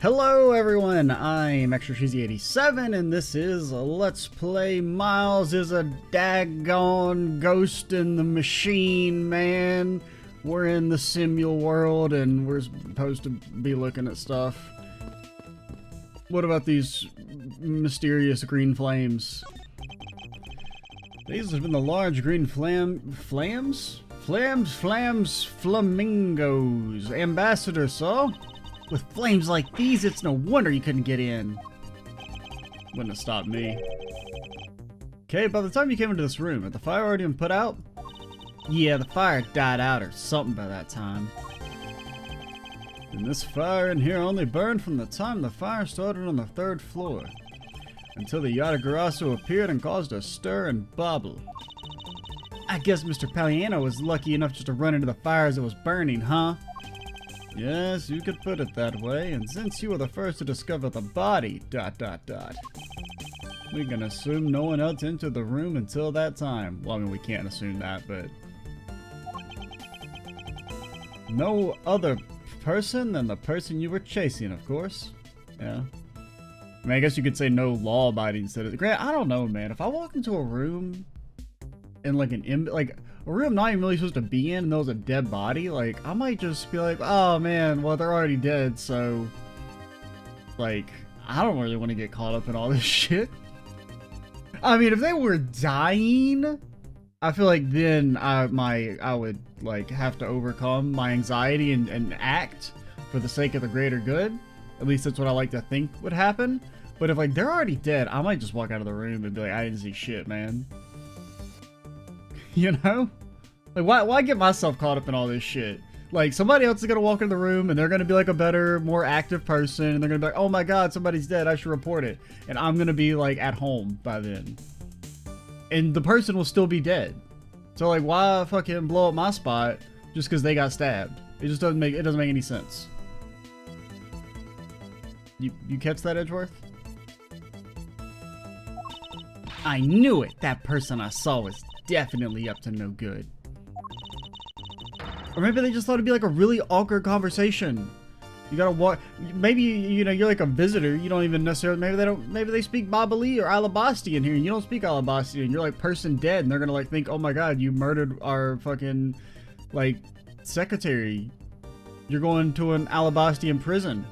Hello everyone, I'm ExtraCheesy87 and this is Let's Play Miles is a daggone ghost in the machine, man. We're in the simul world and we're supposed to be looking at stuff. What about these mysterious green flames? These have been the large green flamingos. Ambassador, sir. With flames like these, it's no wonder you couldn't get in. Wouldn't have stopped me. Okay, by the time you came into this room, had the fire already been put out? Yeah, the fire died out or something by that time. And this fire in here only burned from the time the fire started on the 3rd floor. Until the Yatagarasu appeared and caused a stir and bubble. I guess Mr. Palliano was lucky enough just to run into the fire as it was burning, huh? Yes, you could put it that way, and since you were the first to discover the body, ... We can assume no one else entered the room until that time. Well, I mean, we can't assume that, but... No other person than the person you were chasing, of course. Yeah. I mean, I guess you could say no law-abiding citizen. Grant, I don't know, man. If I walk into a room in, like, a room not even really supposed to be in, and there was a dead body, like, I might just be like, oh man, well, they're already dead, so, like, I don't really want to get caught up in all this shit. I mean, if they were dying, I feel like then I would, like, have to overcome my anxiety and act for the sake of the greater good. At least that's what I like to think would happen. But if, like, they're already dead, I might just walk out of the room and be like, I didn't see shit, man. You know? Like, why get myself caught up in all this shit? Like, somebody else is gonna walk in the room, and they're gonna be, like, a better, more active person, and they're gonna be like, oh my god, somebody's dead, I should report it. And I'm gonna be, like, at home by then. And the person will still be dead. So, like, why fucking blow up my spot just because they got stabbed? It just doesn't make any sense. You catch that, Edgeworth? I knew it! That person I saw was definitely up to no good. Or maybe they just thought it'd be like a really awkward conversation. You gotta walk. Maybe, you know, you're like a visitor. You don't even necessarily. Maybe they speak Babali or Alabasti in here. And you don't speak Alabasti, and you're like person dead, and they're gonna like think, oh my god, you murdered our fucking like secretary. You're going to an Alabastian prison.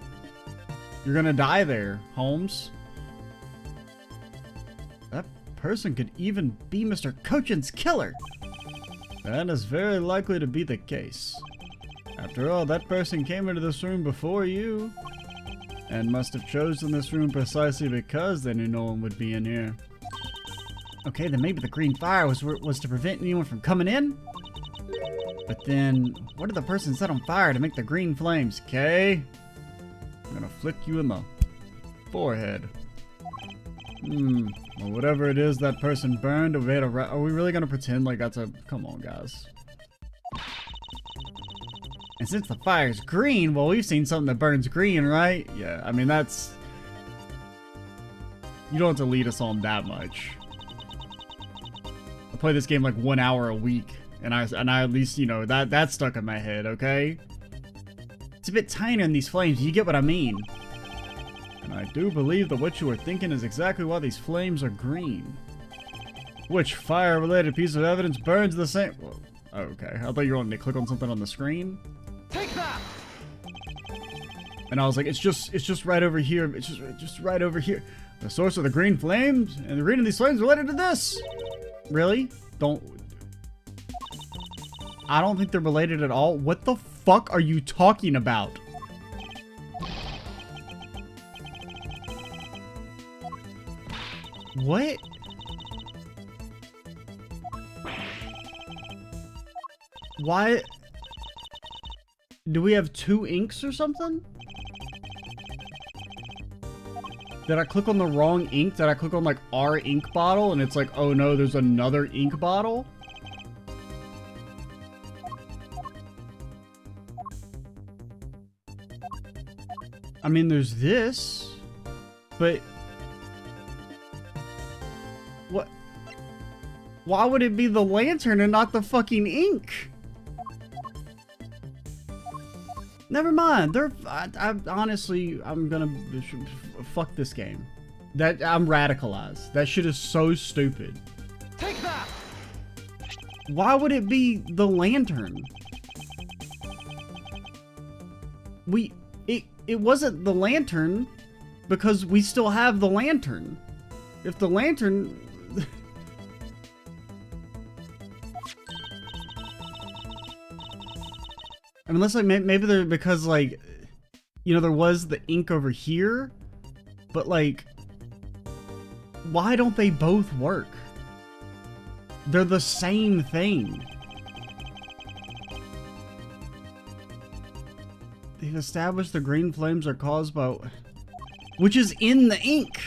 You're gonna die there, Holmes. That person could even be Mr. Cochin's killer. That is very likely to be the case. After all, that person came into this room before you, and must have chosen this room precisely because they knew no one would be in here. Okay, then maybe the green fire was to prevent anyone from coming in? But then, what did the person set on fire to make the green flames? Okay? I'm gonna flick you in the forehead. Well, whatever it is that person burned, are we really gonna pretend like that's a... Come on, guys. And since the fire's green, well, we've seen something that burns green, right? Yeah, I mean, that's... You don't have to lead us on that much. I play this game like 1 hour a week, and I at least, you know, that's stuck in my head, okay? It's a bit tinier in these flames, you get what I mean? And I do believe that what you are thinking is exactly why these flames are green. Which fire-related piece of evidence burns the same... Well, okay, I thought you were wanting to click on something on the screen. Take that! And I was like, it's just right over here. It's just right over here. The source of the green flames and the green of these flames related to this. Really? I don't think they're related at all. What the fuck are you talking about? What? Why? Do we have 2 inks or something? Did I click on the wrong ink? Did I click on like our ink bottle and it's like, oh no, there's another ink bottle? I mean, there's this, but... What? Why would it be the lantern and not the fucking ink? Never mind. I honestly, I'm gonna fuck this game. That I'm radicalized. That shit is so stupid. Take that. Why would it be the lantern? It wasn't the lantern because we still have the lantern. If the lantern... I mean, unless like maybe they're because like, you know, there was the ink over here, but like, why don't they both work? They're the same thing. They've established the green flames are caused by... Which is in the ink!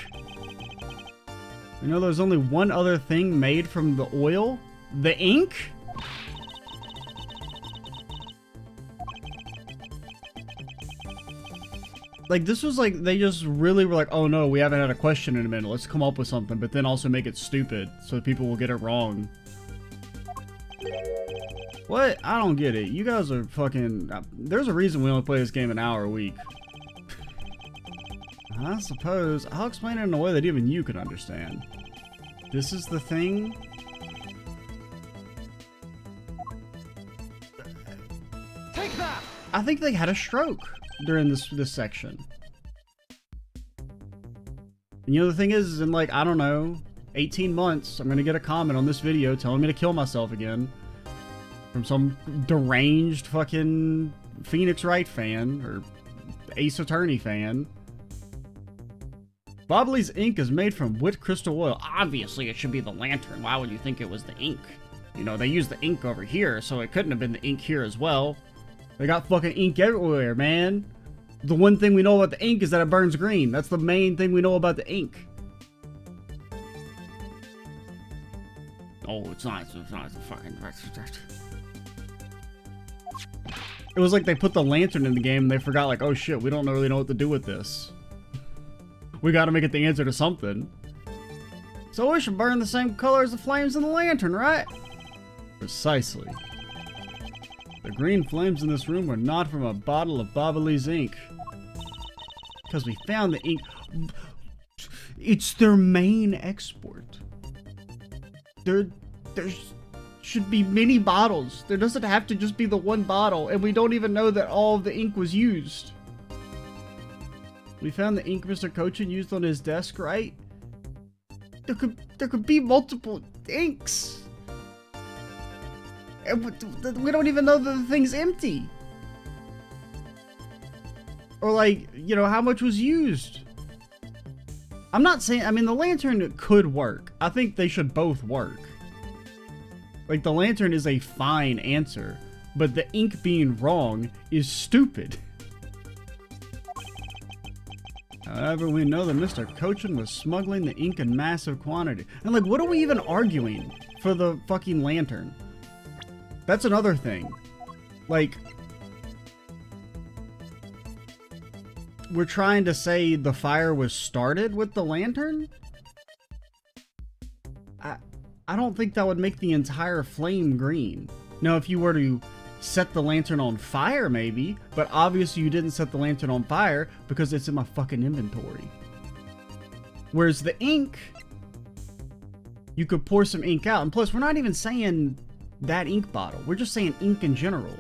You know there's only one other thing made from the oil? The ink? Like, this was like, they just really were like, oh no, we haven't had a question in a minute, let's come up with something, but then also make it stupid, so people will get it wrong. What? I don't get it. You guys are fucking... There's a reason we only play this game an hour a week. I suppose I'll explain it in a way that even you can understand. This is the thing. Take that. I think they had a stroke during this section. And you know the thing is, in like, I don't know, 18 months, I'm gonna get a comment on this video telling me to kill myself again. From some deranged fucking Phoenix Wright fan, or Ace Attorney fan. Bobbly's ink is made from wet crystal oil. Obviously it should be the lantern. Why would you think it was the ink? You know, they used the ink over here, so it couldn't have been the ink here as well. They got fucking ink everywhere, man. The one thing we know about the ink is that it burns green. That's the main thing we know about the ink. Oh, it's not fucking... It was like they put the lantern in the game and they forgot, like, oh shit, we don't really know what to do with this. We gotta make it the answer to something. So we should burn the same color as the flames in the lantern, right? Precisely. The green flames in this room were not from a bottle of Bobbly's ink. Because we found the ink. It's their main export. There should be many bottles. There doesn't have to just be the one bottle, and we don't even know that all of the ink was used. We found the ink Mr. Cochin used on his desk, right? There could be multiple inks. And we don't even know that the thing's empty. Or like, you know, how much was used. I'm not saying, I mean, the lantern could work. I think they should both work. Like, the lantern is a fine answer, but the ink being wrong is stupid. However, we know that Mr. Cochin was smuggling the ink in massive quantity. And like, what are we even arguing for the fucking lantern? That's another thing. Like, we're trying to say the fire was started with the lantern? I don't think that would make the entire flame green. Now, if you were to set the lantern on fire, maybe, but obviously you didn't set the lantern on fire because it's in my fucking inventory. Whereas the ink, you could pour some ink out, and plus we're not even saying that ink bottle, we're just saying ink in general.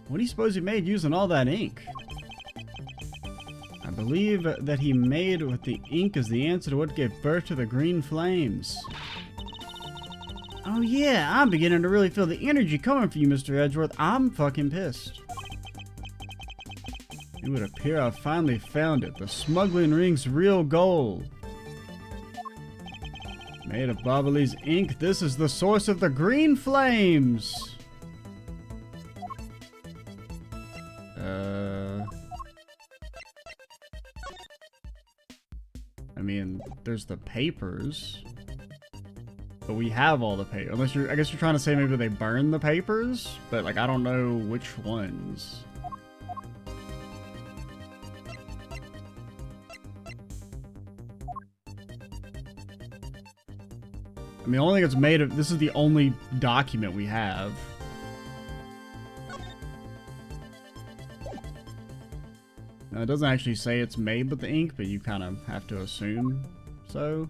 What do you suppose he made using all that ink? I believe that he made with the ink as the answer to what gave birth to the green flames. Oh yeah, I'm beginning to really feel the energy coming from you, Mr. Edgeworth. I'm fucking pissed. It would appear I've finally found it. The smuggling ring's real goal. Made of Bobbly's ink, this is the source of the green flames. I mean, there's the papers. But we have all the papers. Unless I guess you're trying to say maybe they burn the papers? But like, I don't know which ones. I mean, the only thing it's made of... This is the only document we have. Now, it doesn't actually say it's made with the ink, but you kind of have to assume so.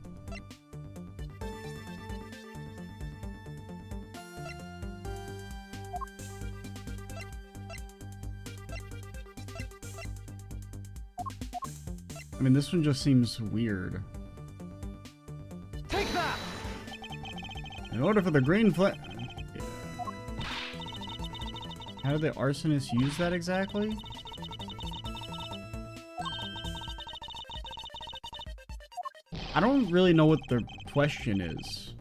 I mean, this one just seems weird. Take that! In order for the green flame... How did the arsonist use that exactly? I don't really know what the question is.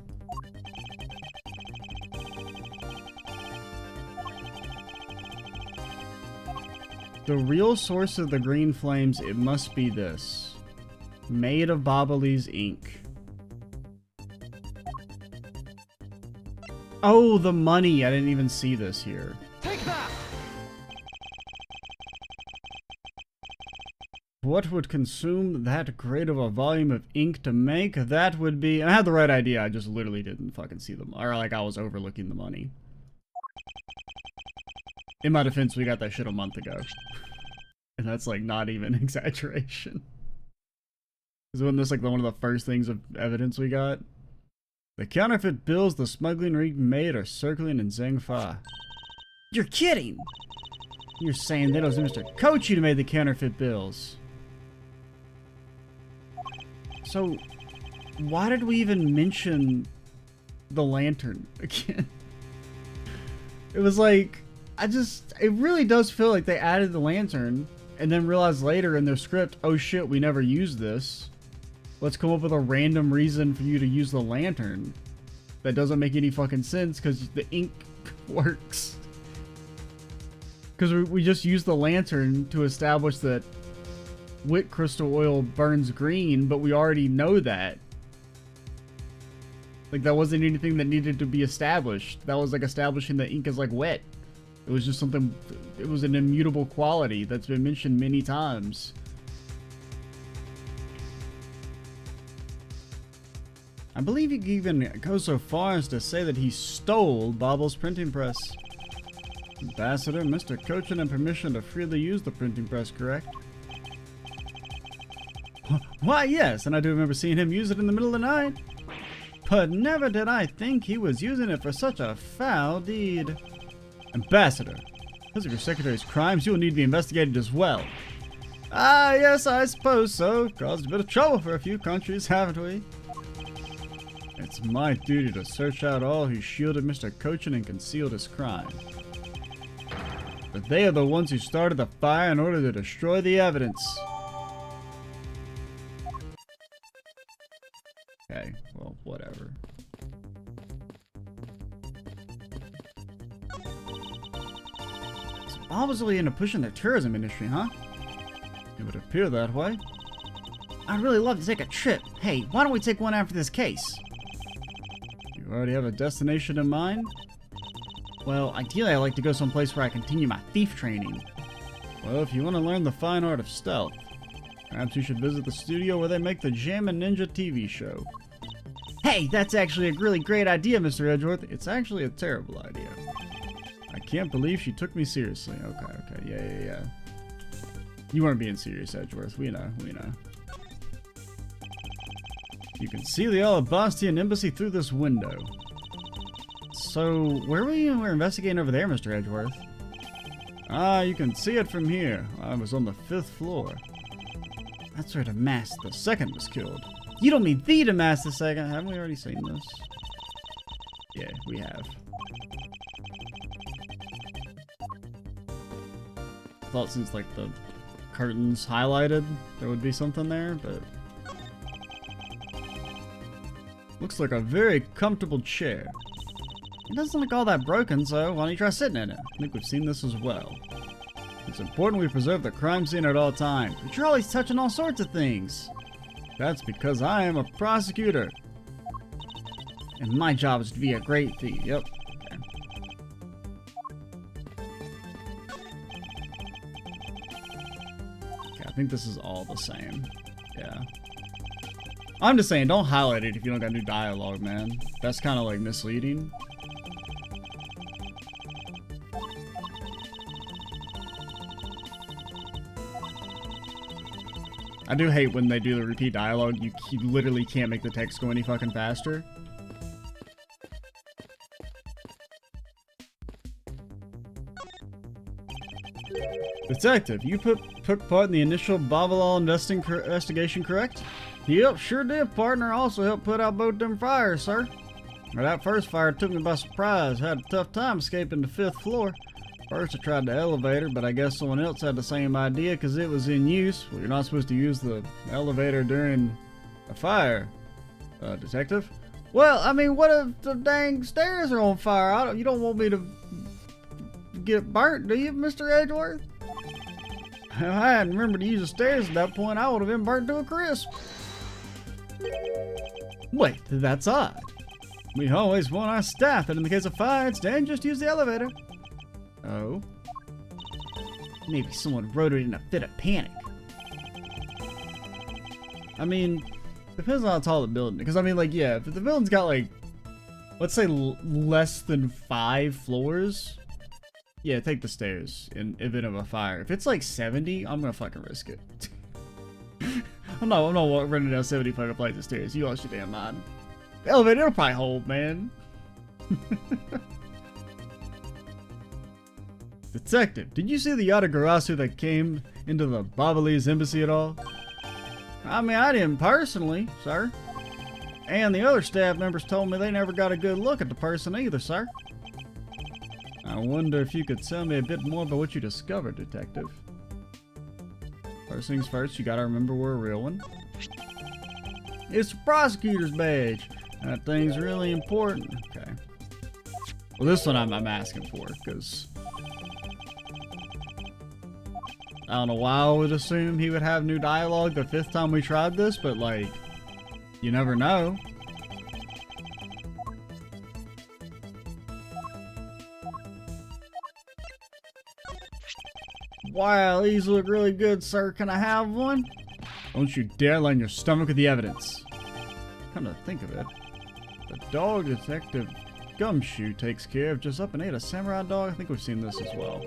The real source of the green flames, it must be this. Made of Bobolie's ink. Oh, the money! I didn't even see this here. Take that! What would consume that great of a volume of ink to make? That would be... I had the right idea, I just literally didn't fucking see them. Or like I was overlooking the money. In my defense, we got that shit a month ago. And that's like not even exaggeration. Wasn't this like one of the first things of evidence we got? The counterfeit bills the smuggling ring made are circling in Zhengfa. You're kidding! You're saying that it was Mr. Kochi who made the counterfeit bills. So, why did we even mention the lantern again? It was like, it really does feel like they added the lantern and then realized later in their script, oh shit, we never used this. Let's come up with a random reason for you to use the lantern. That doesn't make any fucking sense because the ink works. Because we just used the lantern to establish that wit crystal oil burns green, but we already know that. Like, that wasn't anything that needed to be established. That was like establishing that ink is like wet. It was just something, it was an immutable quality that's been mentioned many times. I believe you can even go so far as to say that he stole Bobble's printing press. Ambassador, Mr. Cochin had permission to freely use the printing press, correct? Why, yes, and I do remember seeing him use it in the middle of the night. But never did I think he was using it for such a foul deed. Ambassador, because of your secretary's crimes, you will need to be investigated as well. Ah, yes, I suppose so. Caused a bit of trouble for a few countries, haven't we? It's my duty to search out all who shielded Mr. Cochin and concealed his crime. But they are the ones who started the fire in order to destroy the evidence. Okay, well, whatever. So obviously into pushing the tourism industry, huh? It would appear that way. I'd really love to take a trip. Hey, why don't we take one after this case? You already have a destination in mind? Well, ideally I'd like to go someplace where I continue my thief training. Well, if you want to learn the fine art of stealth, perhaps you should visit the studio where they make the Jammin' Ninja TV show. Hey, that's actually a really great idea, Mr. Edgeworth. It's actually a terrible idea. I can't believe she took me seriously. Okay, yeah. You weren't being serious, Edgeworth. We know. You can see the Alabastian embassy through this window. So, where were you when we were investigating over there, Mr. Edgeworth? Ah, you can see it from here. I was on the 5th floor. That's where Damas II was killed. You don't mean the Damas II? Haven't we already seen this? Yeah, we have. Thought since like the curtains highlighted, there would be something there, but looks like a very comfortable chair. It doesn't look all that broken, so why don't you try sitting in it? I think we've seen this as well. It's important we preserve the crime scene at all times, but you're always touching all sorts of things. That's because I am a prosecutor. And my job is to be a great thief. Yep. Okay. Okay, I think this is all the same. Yeah. I'm just saying, don't highlight it if you don't got new dialogue, man. That's kind of like misleading. I do hate when they do the repeat dialogue. You literally can't make the text go any fucking faster. Detective, you took part in the initial Babalal investigation, correct? Yep, sure did, partner. Also helped put out both them fires, sir. Well, that first fire took me by surprise. Had a tough time escaping the 5th floor. First I tried the elevator, but I guess someone else had the same idea because it was in use. Well, you're not supposed to use the elevator during a fire, detective. Well, I mean, what if the dang stairs are on fire? You don't want me to get burnt, do you, Mr. Edgeworth? If I hadn't remembered to use the stairs at that point, I would have been burnt to a crisp. Wait, that's odd. We always warn our staff that in the case of fire, it's dangerous to use the elevator. Oh. Maybe someone wrote it in a fit of panic. I mean, depends on how tall the building is. Because, I mean, like, yeah, if the building's got, like, let's say less than 5 floors, yeah, take the stairs in event of a fire. If it's, like, 70, I'm gonna fucking risk it. I'm not running down 70 fucking flights of stairs. You lost your damn mind. The elevator, it'll probably hold, man. Detective, did you see the Yatagarasu that came into the Babalese embassy at all? I mean, I didn't personally, sir. And the other staff members told me they never got a good look at the person either, sir. I wonder if you could tell me a bit more about what you discovered, Detective. First things first, you gotta remember we're a real one. It's the prosecutor's badge. That thing's really important. Okay. Well, this one I'm asking for, because I don't know why I would assume he would have new dialogue the 5th time we tried this, but like, you never know. Wow, these look really good, sir. Can I have one? Don't you dare line your stomach with the evidence. Come to think of it, the dog Detective Gumshoe takes care of just up and ate a samurai dog. I think we've seen this as well.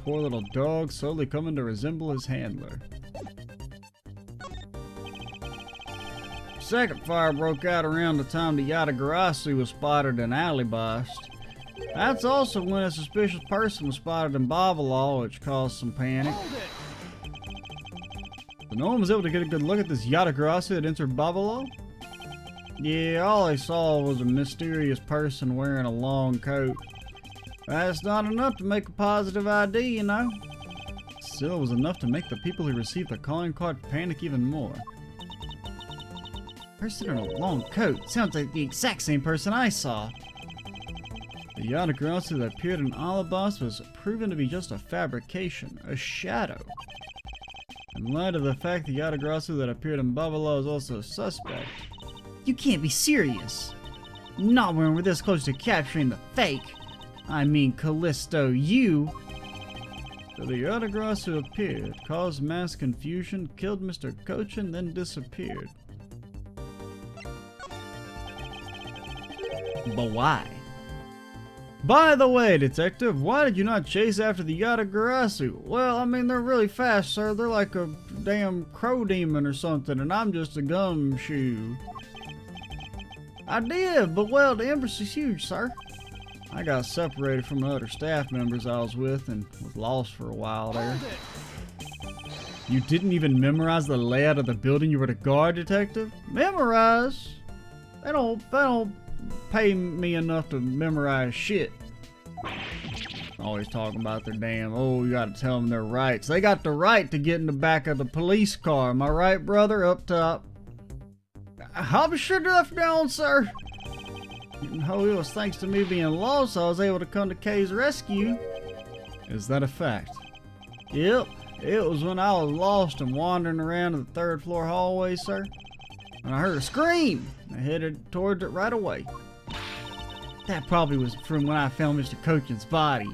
Poor little dog, slowly coming to resemble his handler. Second fire broke out around the time the Yatagarasu was spotted in Alibast. That's also when a suspicious person was spotted in Babalal, which caused some panic. So no one was able to get a good look at this Yatagarasu that entered Babalal? Yeah, all I saw was a mysterious person wearing a long coat. That's not enough to make a positive ID, you know. Still, it was enough to make the people who received the calling card panic even more. Person in a long coat sounds like the exact same person I saw. The Yatagarasu that appeared in Alibast was proven to be just a fabrication, a shadow. In light of the fact the Yatagarasu that appeared in Babalal is also a suspect. You can't be serious. Not when we're this close to capturing the fake. I mean, Callisto, you. So the Yatagarasu appeared, caused mass confusion, killed Mr. Cochin, then disappeared. But why? By the way, Detective, why did you not chase after the Yatagarasu? Well, I mean, they're really fast, sir. They're like a damn crow demon or something, and I'm just a gumshoe. I did, but well, the embassy's huge, sir. I got separated from the other staff members I was with and was lost for a while there. You didn't even memorize the layout of the building you were to guard, Detective? Memorize? They don't pay me enough to memorize shit. Always talking about their damn, oh, you gotta tell them their rights. They got the right to get in the back of the police car. Am I right, brother? Up top. I'll be sure to do that from now on, sir. Oh, it was thanks to me being lost I was able to come to Kay's rescue. Is that a fact? Yep. It was when I was lost and wandering around in the 3rd floor hallway, sir. And I heard a scream. I headed towards it right away. That probably was from when I found Mr. Cochin's body.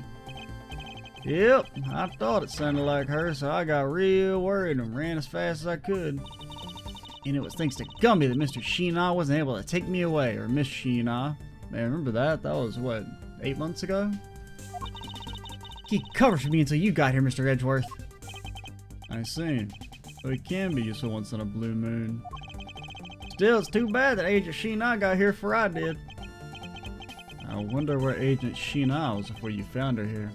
Yep, I thought it sounded like her, so I got real worried and ran as fast as I could. And it was thanks to Gumby that Mr. Sheena wasn't able to take me away, or Miss Sheena. Man, remember that? That was, what, 8 months ago? He covered for me until you got here, Mr. Edgeworth. I see. So he can be useful once on a blue moon. Still, it's too bad that Agent Sheena got here before I did. I wonder where Agent Sheena was before you found her here.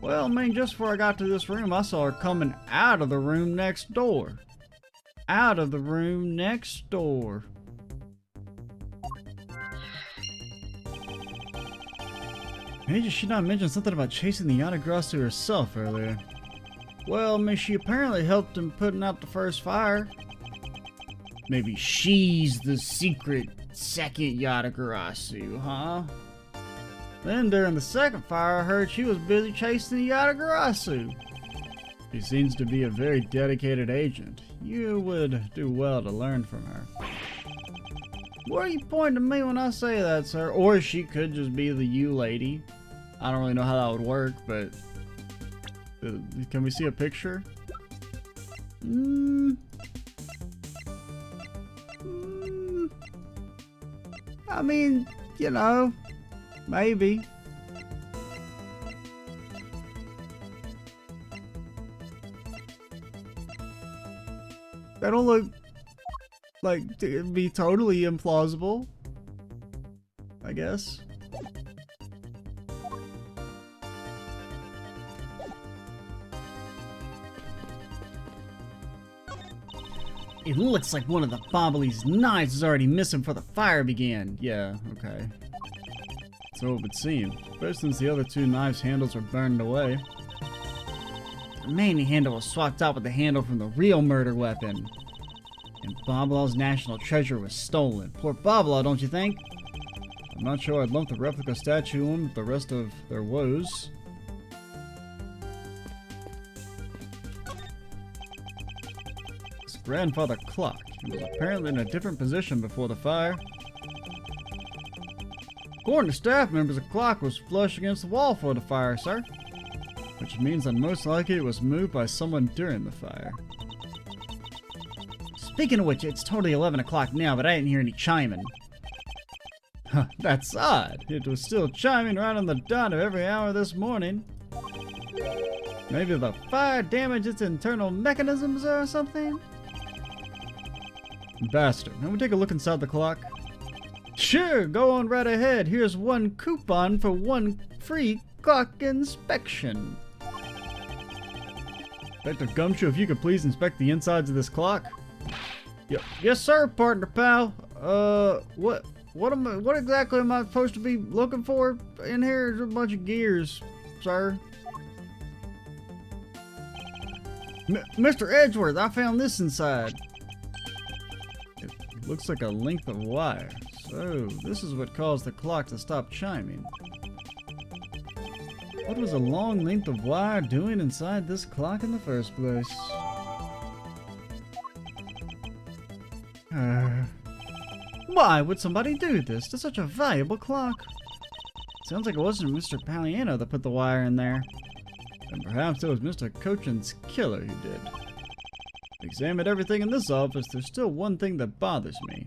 Well, I mean, just before I got to this room, I saw her coming out of the room next door. Out of the room next door. Agent Sheena mentioned something about chasing the Yatagrasu herself earlier. Well, I mean, she apparently helped in putting out the first fire. Maybe she's the secret second Yatagarasu, huh? Then during the second fire, I heard she was busy chasing the Yatagarasu. She seems to be a very dedicated agent. You would do well to learn from her. What are you pointing to me when I say that, sir? Or she could just be the you lady. I don't really know how that would work, but... can we see a picture? I mean, you know, maybe. That don't look like it'd be totally implausible, I guess. It looks like one of the Bobbly's knives is already missing before the fire began. Yeah, okay. So it would seem. Especially since the other two knives' handles were burned away. The main handle was swapped out with the handle from the real murder weapon. And Boblaw's national treasure was stolen. Poor Boblaw, don't you think? I'm not sure I'd lump the replica statue in with the rest of their woes. Grandfather clock. It was apparently in a different position before the fire. According to staff members, the clock was flush against the wall for the fire, sir. Which means that most likely it was moved by someone during the fire. Speaking of which, it's totally 11 o'clock now, but I didn't hear any chiming. Huh, that's odd. It was still chiming right on the dot of every hour this morning. Maybe the fire damaged its internal mechanisms or something? Ambassador, can we take a look inside the clock? Sure, go on right ahead. Here's one coupon for one free clock inspection. Inspector Gumshoe, if you could please inspect the insides of this clock. Yep. Yes, sir, partner pal. What exactly am I supposed to be looking for in here? There's a bunch of gears, sir. Mr. Edgeworth, I found this inside. It looks like a length of wire. So, this is what caused the clock to stop chiming. What was a long length of wire doing inside this clock in the first place? Why would somebody do this to such a valuable clock? Sounds like it wasn't Mr. Palliano that put the wire in there. And perhaps it was Mr. Cochin's killer who did. Examined everything in this office, there's still one thing that bothers me.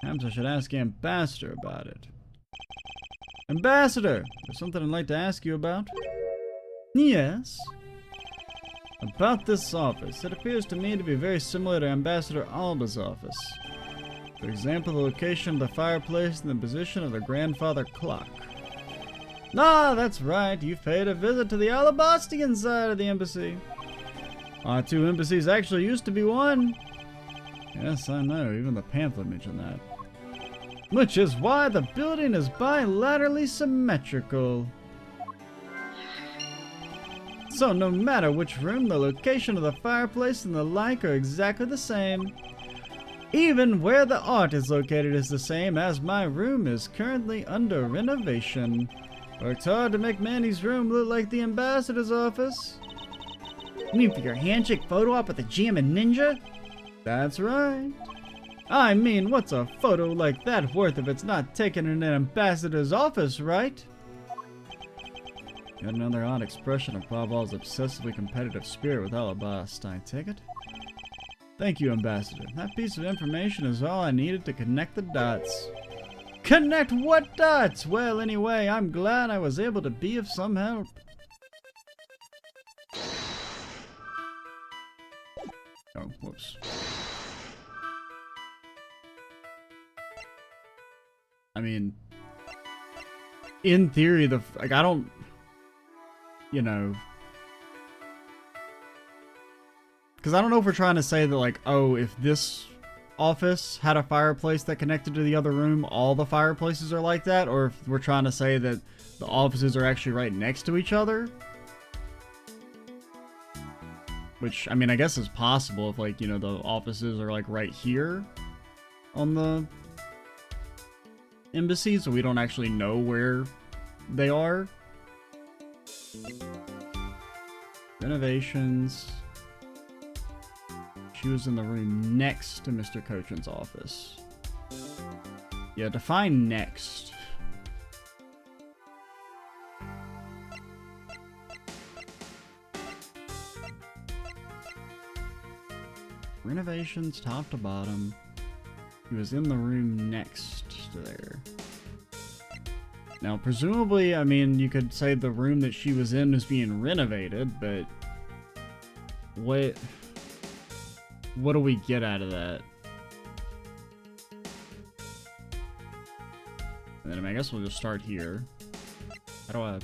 Perhaps I should ask Ambassador about it. Ambassador, there's something I'd like to ask you about. Yes? About this office, it appears to me to be very similar to Ambassador Alba's office. For example, the location of the fireplace and the position of the grandfather clock. Ah, that's right, you've paid a visit to the Alabastian side of the embassy. Our two embassies actually used to be one. Yes, I know, even the pamphlet mentioned that. Which is why the building is bilaterally symmetrical. So no matter which room, the location of the fireplace and the like are exactly the same. Even where the art is located is the same, as my room is currently under renovation. Worked hard to make Manny's room look like the ambassador's office. You mean for your handshake photo op with the Jammin' Ninja? That's right. I mean, what's a photo like that worth if it's not taken in an ambassador's office, right? Got another odd expression of Babal's obsessively competitive spirit with Alabast, I take it? Thank you, Ambassador. That piece of information is all I needed to connect the dots. Connect what dots? Well, anyway, I'm glad I was able to be of some help. Oh, whoops. I mean, in theory, I don't, you know, because I don't know if we're trying to say that, like, oh, if this office had a fireplace that connected to the other room, all the fireplaces are like that, or if we're trying to say that the offices are actually right next to each other. Which, I mean, I guess is possible if, like, you know, the offices are, like, right here on the embassy, so we don't actually know where they are. Renovations. She was in the room next to Mr. Cochin's office. Yeah, define next. Renovations, top to bottom. He was in the room next to there. Now, presumably, I mean, you could say the room that she was in is being renovated, but what do we get out of that? And then I guess we'll just start here. How do I...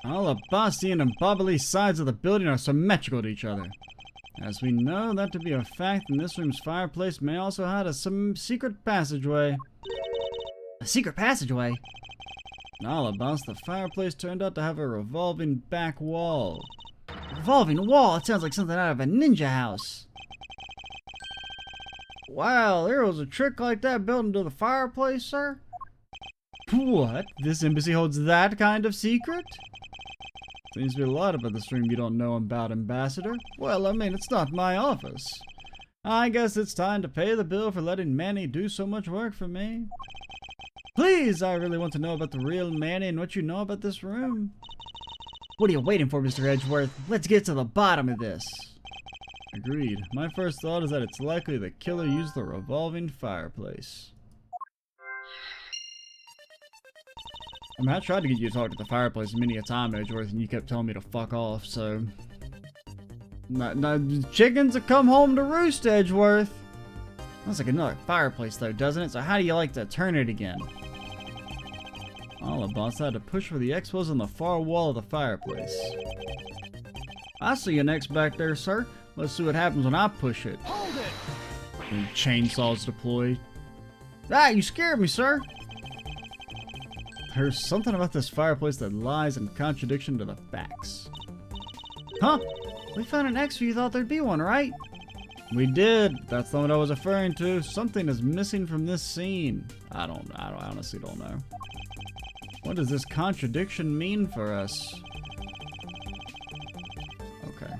All the bossy and bubbly sides of the building are symmetrical to each other. As we know that to be a fact, in this room's fireplace may also hide some secret passageway. A secret passageway? All about the fireplace turned out to have a revolving back wall. Revolving wall? It sounds like something out of a ninja house. Wow, there was a trick like that built into the fireplace, sir? What? This embassy holds that kind of secret? Seems to be a lot about this room you don't know about, Ambassador. Well, I mean, it's not my office. I guess it's time to pay the bill for letting Manny do so much work for me. Please, I really want to know about the real Manny and what you know about this room. What are you waiting for, Mr. Edgeworth? Let's get to the bottom of this. Agreed. My first thought is that it's likely the killer used the revolving fireplace. I mean, I tried to get you to talk to the fireplace many a time, Edgeworth, and you kept telling me to fuck off, so... No, chickens have come home to roost, Edgeworth. That's like another fireplace, though, doesn't it? So how do you like to turn it again? All the boss had to push for the X was on the far wall of the fireplace. I see you next back there, sir. Let's see what happens when I push it. Hold it! And chainsaws deployed. Ah, you scared me, sir. There's something about this fireplace that lies in contradiction to the facts. Huh? We found an X where you thought there'd be one, right? We did. That's not what I was referring to. Something is missing from this scene. I honestly don't know. What does this contradiction mean for us? Okay.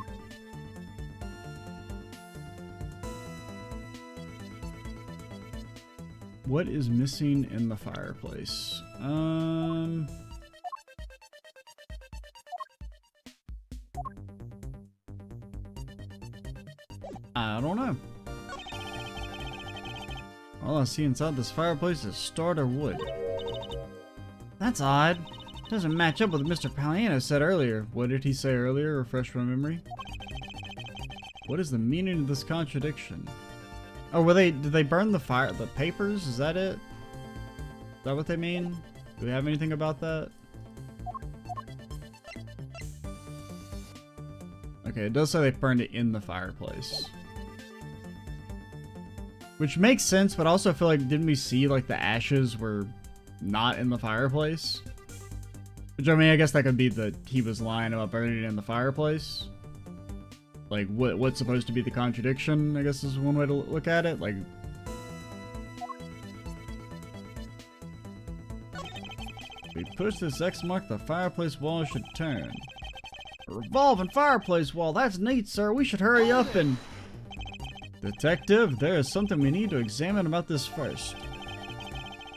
What is missing in the fireplace? I don't know. All I see inside this fireplace is starter wood. That's odd. Doesn't match up with what Mr. Palliano said earlier. What did he say earlier? Refresh my memory. What is the meaning of this contradiction? Oh, did they burn the papers? Is that it? Is that what they mean? Do we have anything about that? Okay, it does say they burned it in the fireplace. Which makes sense, but I also feel like, didn't we see, like, the ashes were not in the fireplace? Which, I mean, I guess that could be that he was lying about burning it in the fireplace. Like, what's supposed to be the contradiction, I guess is one way to look at it. Like, if we push this X mark, the fireplace wall should turn. A revolving fireplace wall, that's neat, sir. We should hurry up and... Detective, there is something we need to examine about this first.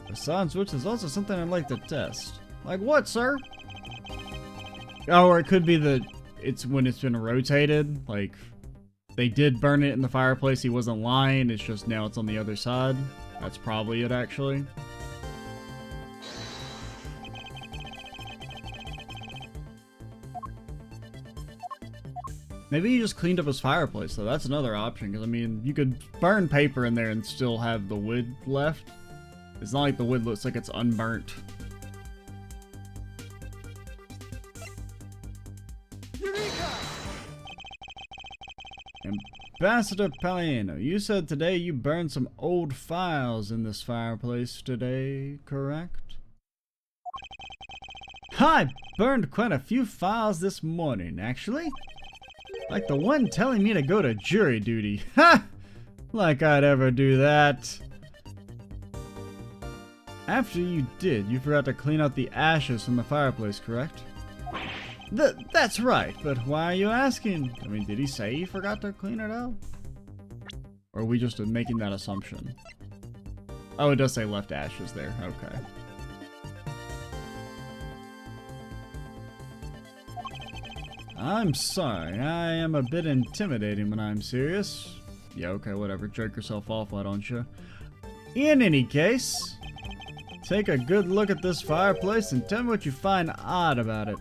Besides which, there's also something I'd like to test. Like what, sir? Oh, or it could be that it's when it's been rotated. Like, they did burn it in the fireplace. He wasn't lying. It's just now it's on the other side. That's probably it, actually. Maybe he just cleaned up his fireplace, though. That's another option, because, I mean, you could burn paper in there and still have the wood left. It's not like the wood looks like it's unburnt. Eureka! Ambassador Palliano, you said today you burned some old files in this fireplace today, correct? I burned quite a few files this morning, actually. Like the one telling me to go to jury duty. Ha! Like I'd ever do that. After you did, you forgot to clean out the ashes from the fireplace, correct? That's right, but why are you asking? I mean, did he say he forgot to clean it out? Or are we just making that assumption? Oh, it does say left ashes there. Okay. I'm sorry, I am a bit intimidating when I'm serious. Yeah, okay, whatever. Jerk yourself off, why don't you? In any case, take a good look at this fireplace and tell me what you find odd about it.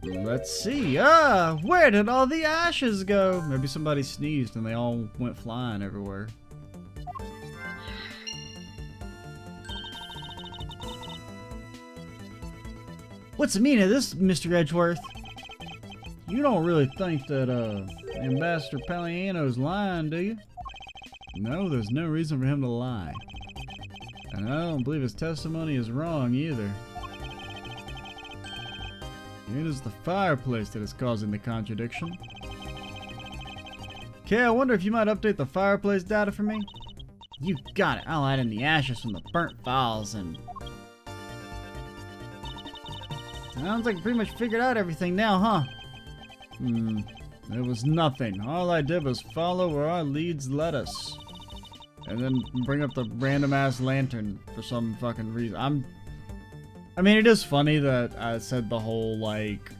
Let's see. Where did all the ashes go? Maybe somebody sneezed and they all went flying everywhere. What's the meaning of this, Mr. Edgeworth? You don't really think that, Ambassador Palliano's lying, do you? No, there's no reason for him to lie. And I don't believe his testimony is wrong, either. It is the fireplace that is causing the contradiction. Okay, I wonder if you might update the fireplace data for me? You got it. I'll add in the ashes from the burnt files and... Sounds like you pretty much figured out everything now, huh? There was nothing. All I did was follow where our leads led us. And then bring up the random-ass lantern for some fucking reason. I mean, it is funny that I said the whole, like,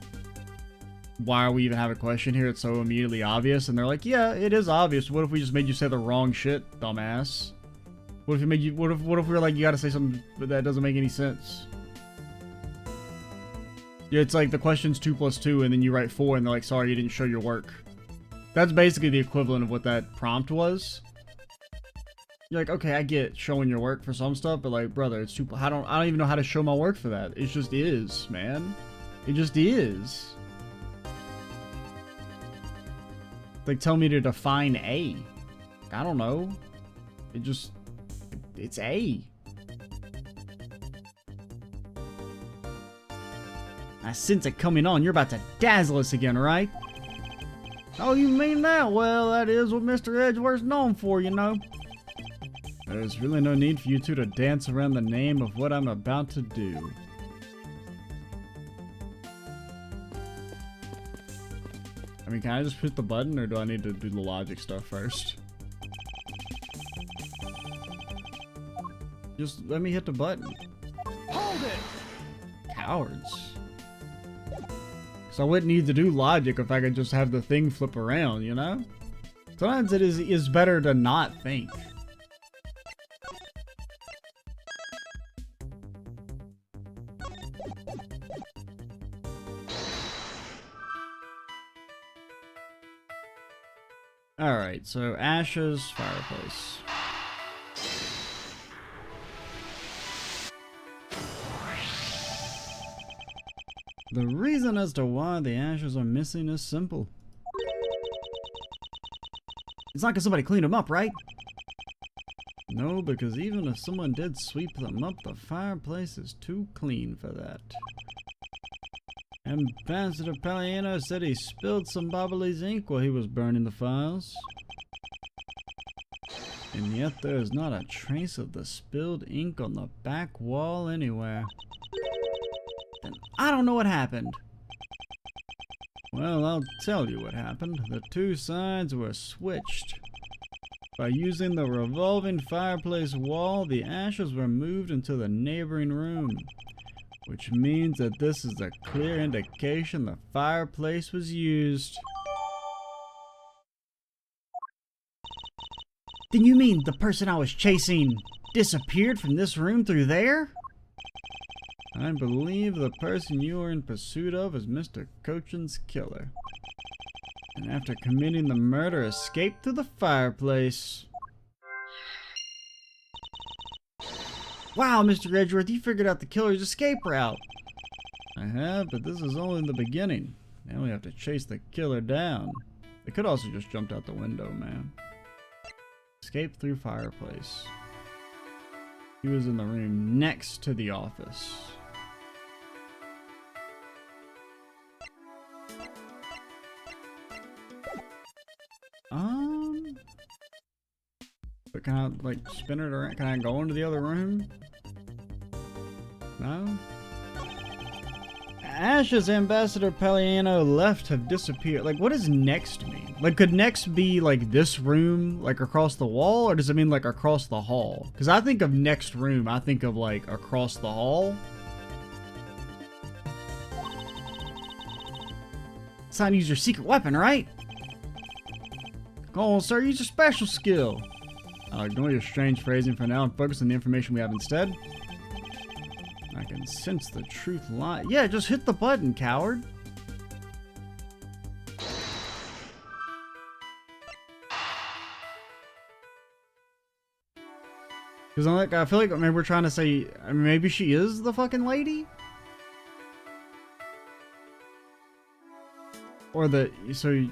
why are we even have a question here? It's so immediately obvious. And they're like, yeah, it is obvious. What if we just made you say the wrong shit, dumbass? What if we made you, what if we were like, you gotta say something that doesn't make any sense? Yeah, it's like the question's 2 + 2 and then you write 4 and they're like, sorry, you didn't show your work. That's basically the equivalent of what that prompt was. You're like, okay, I get showing your work for some stuff, but like, brother, it's too. I don't even know how to show my work for that. It just is, man. It just is. Like, tell me to define A. I don't know. It's A. I sense it coming on. You're about to dazzle us again, right? Oh, you mean that? Well, that is what Mr. Edgeworth's known for, you know. There's really no need for you two to dance around the name of what I'm about to do. I mean, can I just hit the button, or do I need to do the logic stuff first? Just let me hit the button. Hold it! Cowards. So I wouldn't need to do logic if I could just have the thing flip around, you know? Sometimes it is better to not think. Alright, so ashes, fireplace. The reason as to why the ashes are missing is simple. It's not because somebody cleaned them up, right? No, because even if someone did sweep them up, the fireplace is too clean for that. Ambassador Palliano said he spilled some Bobbly's ink while he was burning the files. And yet there is not a trace of the spilled ink on the back wall anywhere. Then I don't know what happened. Well, I'll tell you what happened. The two sides were switched. By using the revolving fireplace wall, the ashes were moved into the neighboring room. which means that this is a clear indication the fireplace was used. Then you mean the person I was chasing disappeared from this room through there? I believe the person you were in pursuit of is Mr. Cochin's killer. And after committing the murder, escaped through the fireplace. Wow, Mr. Edgeworth, you figured out the killer's escape route. I have, but this is only the beginning. Now we have to chase the killer down. They could also just jumped out the window, man. Escape through fireplace. He was in the room next to the office. But can I, like, spin it around? Can I go into the other room? No? Ash's Ambassador Palliano left have disappeared. Like, what does next mean? Like, could next be, like, this room, like, across the wall? Or does it mean, like, across the hall? Because I think of next room, I think of, like, across the hall. It's time to use your secret weapon, right? Go on, sir, use your special skill. I'll ignore your strange phrasing for now and focus on the information we have instead. I can sense the truth lie. Yeah, just hit the button, coward. Because I feel like maybe we're trying to say, maybe she is the fucking lady? Or so,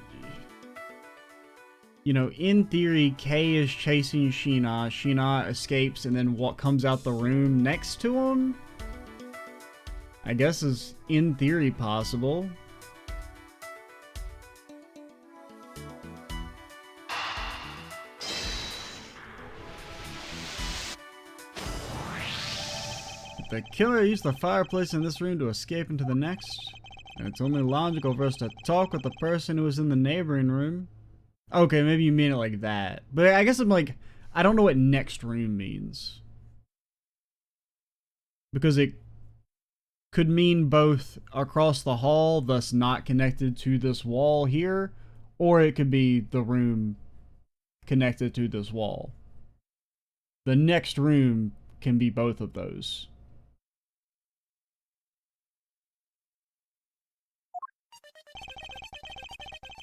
you know, in theory, Kay is chasing Sheena. Sheena escapes and then what comes out the room next to him? I guess is in theory possible. The killer used the fireplace in this room to escape into the next, and it's only logical for us to talk with the person who was in the neighboring room. Okay, maybe you mean it like that. But I guess I'm like, I don't know what next room means. Because it could mean both across the hall, thus not connected to this wall here, or it could be the room connected to this wall. The next room can be both of those.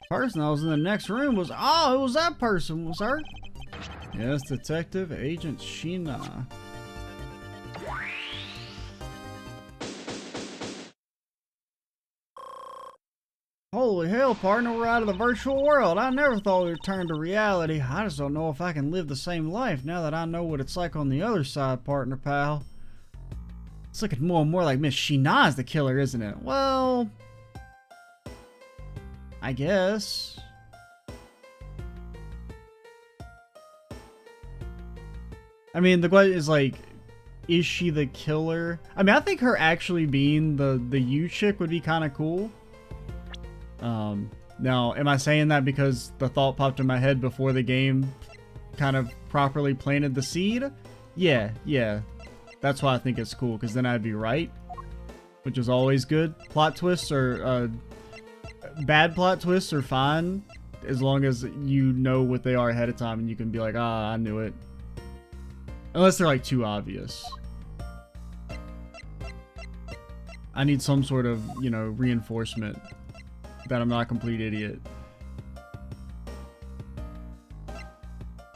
Person that was in the next room was, oh, it was that person, sir. Yes, Detective Agent Sheena. Holy hell, partner, we're out of the virtual world. I never thought we'd return to reality. I just don't know if I can live the same life now that I know what it's like on the other side, partner pal. It's looking more and more like Miss Sheena's the killer, isn't it? Well, I guess. I mean, the question is like, is she the killer? I mean, I think her actually being the you chick would be kind of cool. Now, am I saying that because the thought popped in my head before the game kind of properly planted the seed? Yeah. That's why I think it's cool, because then I'd be right, which is always good. Plot twists or bad plot twists are fine as long as you know what they are ahead of time and you can be like, ah, I knew it. Unless they're like too obvious. I need some sort of, you know, reinforcement that I'm not a complete idiot.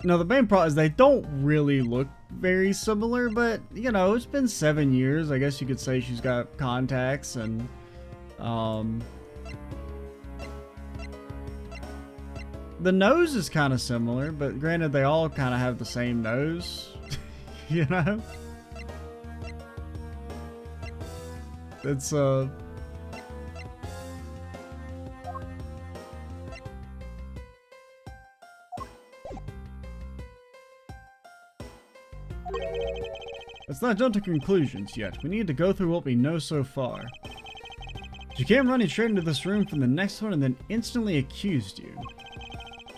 No, the main problem is they don't really look very similar, but, you know, it's been 7 years. I guess you could say she's got contacts and, the nose is kind of similar, but granted, they all kind of have the same nose, you know? It's, let's not jump to conclusions yet. We need to go through what we know so far. She came running straight into this room from the next one and then instantly accused you.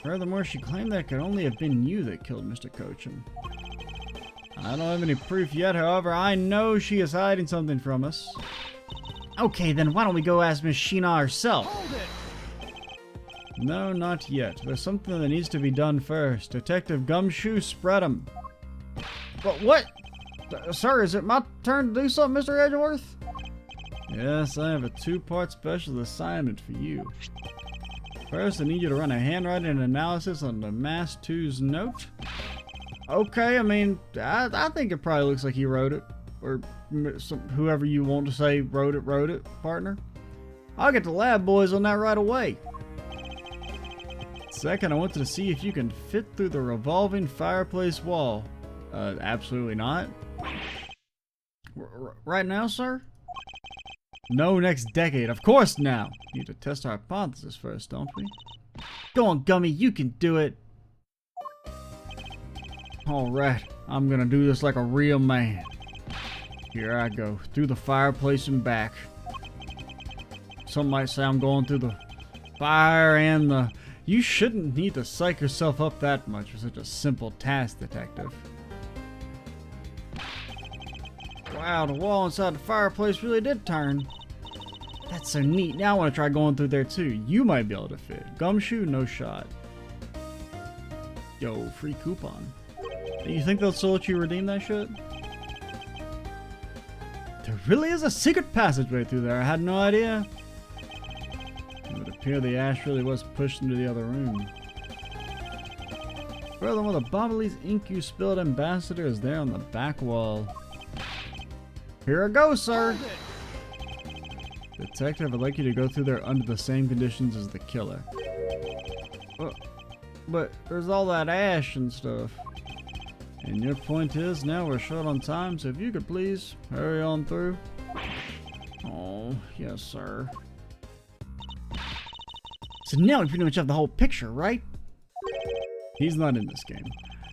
Furthermore, she claimed that it could only have been you that killed Mr. Cochin. I don't have any proof yet, however, I know she is hiding something from us. Okay, then why don't we go ask Miss Sheena herself? Hold it! No, not yet. There's something that needs to be done first. Detective Gumshoe, spread 'em. But what? Sir, is it my turn to do something, Mr. Edgeworth? Yes, I have a two-part special assignment for you. First, I need you to run a handwriting analysis on the Mass 2's note. Okay, I mean, I think it probably looks like he wrote it. Or whoever you want to say wrote it, partner. I'll get the lab boys on that right away. Second, I wanted to see if you can fit through the revolving fireplace wall. Absolutely not. Right now, sir? No, next decade. Of course now. Need to test our hypothesis first, don't we? Go on, Gummy, you can do it. Alright, I'm gonna do this like a real man. Here I go, through the fireplace and back. Some might say I'm going through the fire and the... You shouldn't need to psych yourself up that much for such a simple task, detective. Wow, the wall inside the fireplace really did turn. That's so neat. Now I want to try going through there too. You might be able to fit. Gumshoe, no shot. Yo, free coupon. You think they'll still let you redeem that shit? There really is a secret passageway through there. I had no idea. It would appear the ash really was pushed into the other room. Furthermore, the Bobbly's ink you spilled ambassador is there on the back wall. Here I go, sir! Detective, I'd like you to go through there under the same conditions as the killer. But there's all that ash and stuff. And your point is, now we're short on time, so if you could please hurry on through. Oh, yes, sir. So now we pretty much have the whole picture, right? He's not in this game.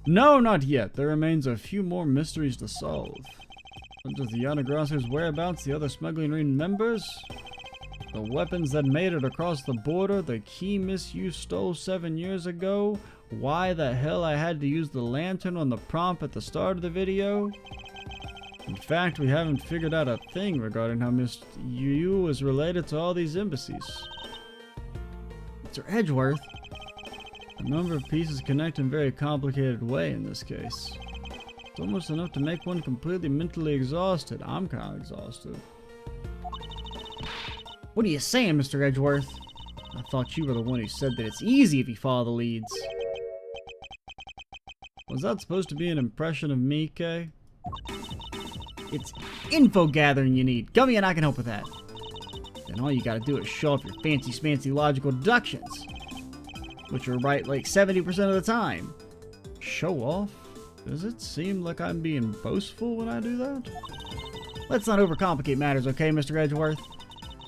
No, not yet. There remains a few more mysteries to solve. Such as the Yanagrasser's whereabouts, the other smuggling ring members, the weapons that made it across the border, the key Miss you stole 7 years ago, why the hell I had to use the lantern on the prompt at the start of the video. In fact, we haven't figured out a thing regarding how Miss Yu is related to all these embassies. Mr. Edgeworth, a number of pieces connect in a very complicated way in this case. It's almost enough to make one completely mentally exhausted. I'm kind of exhausted. What are you saying, Mr. Edgeworth? I thought you were the one who said that it's easy if you follow the leads. Was that supposed to be an impression of me, Kay? It's info gathering you need. Gummy and I can help with that. Then all you gotta do is show off your fancy smancy logical deductions, which are right like 70% of the time. Show off? Does it seem like I'm being boastful when I do that? Let's not overcomplicate matters, okay, Mr. Edgeworth?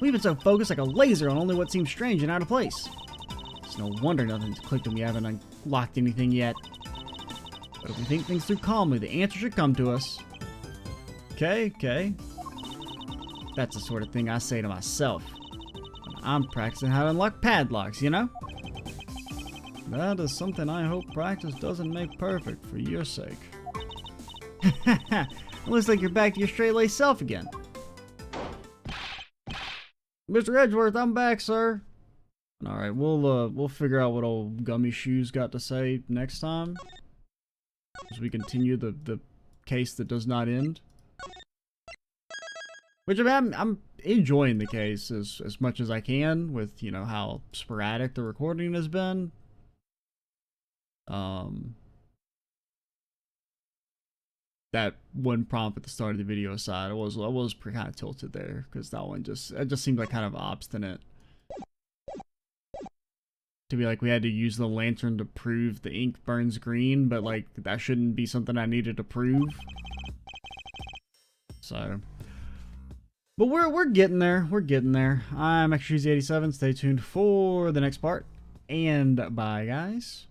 We've been so focused like a laser on only what seems strange and out of place. It's no wonder nothing's clicked and we haven't unlocked anything yet. But if we think things through calmly, the answer should come to us. Okay. That's the sort of thing I say to myself when I'm practicing how to unlock padlocks, you know? That is something I hope practice doesn't make perfect for your sake. Looks like you're back to your straight-laced self again. Mr. Edgeworth, I'm back, sir. Alright, we'll figure out what old Gummy Shoes got to say next time, as we continue the case that does not end. Which I'm enjoying the case as much as I can, with, you know, how sporadic the recording has been. That one prompt at the start of the video aside, I was kind of tilted there, because that one just seemed like kind of obstinate. To be like, we had to use the lantern to prove the ink burns green, but like that shouldn't be something I needed to prove. So, but we're getting there. We're getting there. I'm Extra Cheesy 87. Stay tuned for the next part, and bye, guys.